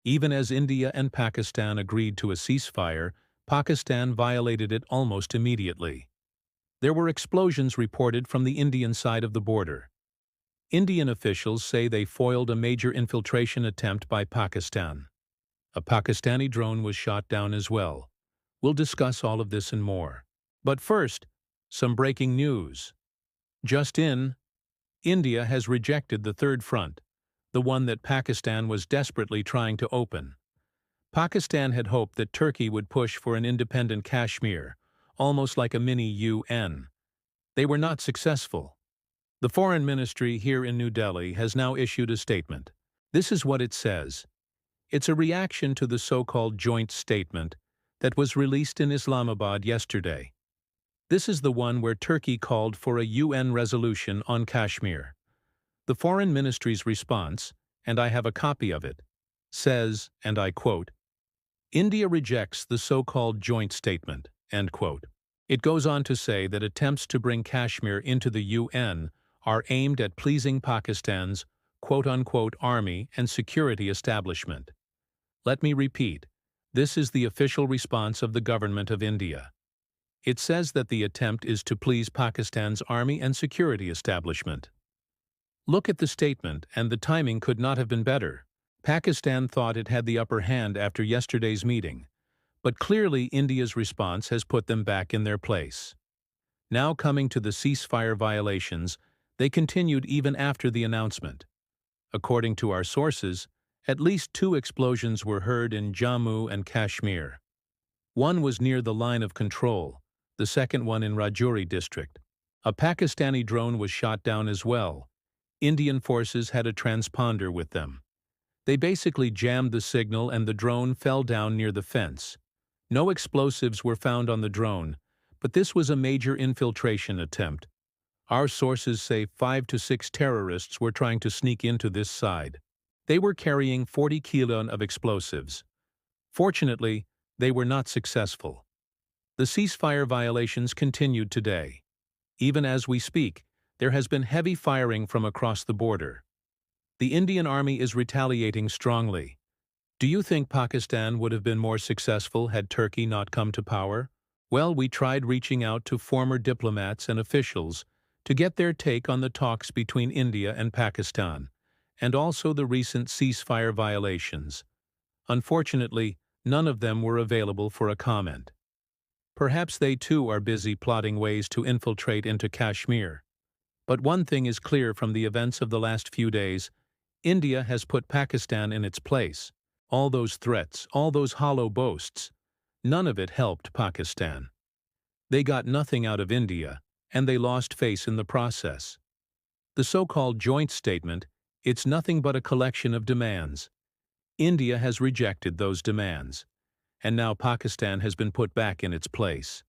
Even as India and Pakistan agreed to a ceasefire, Pakistan violated it almost immediately. There were explosions reported from the Indian side of the border. Indian officials say they foiled a major infiltration attempt by Pakistan. A Pakistani drone was shot down as well. We'll discuss all of this and more. But first, some breaking news. Just in, India has rejected the third front, the one that Pakistan was desperately trying to open. Pakistan had hoped that Turkey would push for an independent Kashmir, almost like a mini UN. They were not successful. The Foreign Ministry here in New Delhi has now issued a statement. This is what it says. It's a reaction to the so-called joint statement that was released in Islamabad yesterday. This is the one where Turkey called for a UN resolution on Kashmir. The Foreign Ministry's response, and I have a copy of it, says, and I quote, "India rejects the so-called joint statement," end quote. It goes on to say that attempts to bring Kashmir into the UN are aimed at pleasing Pakistan's quote-unquote army and security establishment. Let me repeat, this is the official response of the government of India. It says that the attempt is to please Pakistan's army and security establishment. Look at the statement, and the timing could not have been better. Pakistan thought it had the upper hand after yesterday's meeting, but clearly India's response has put them back in their place. Now coming to the ceasefire violations, they continued even after the announcement. According to our sources, at least 2 explosions were heard in Jammu and Kashmir. One was near the line of control, the second one in Rajouri district. A Pakistani drone was shot down as well. Indian forces had a transponder with them. They basically jammed the signal and the drone fell down near the fence. No explosives were found on the drone, but this was a major infiltration attempt. Our sources say 5 to 6 terrorists were trying to sneak into this side. They were carrying 40 kilon of explosives. Fortunately, they were not successful. The ceasefire violations continued today. Even as we speak, there has been heavy firing from across the border. The Indian Army is retaliating strongly. Do you think Pakistan would have been more successful had Turkey not come to power? Well, we tried reaching out to former diplomats and officials to get their take on the talks between India and Pakistan, and also the recent ceasefire violations. Unfortunately, none of them were available for a comment. Perhaps they too are busy plotting ways to infiltrate into Kashmir. But one thing is clear from the events of the last few days: India has put Pakistan in its place. All those threats, all those hollow boasts, none of it helped Pakistan. They got nothing out of India, and they lost face in the process. The so-called joint statement, it's nothing but a collection of demands. India has rejected those demands, and now Pakistan has been put back in its place.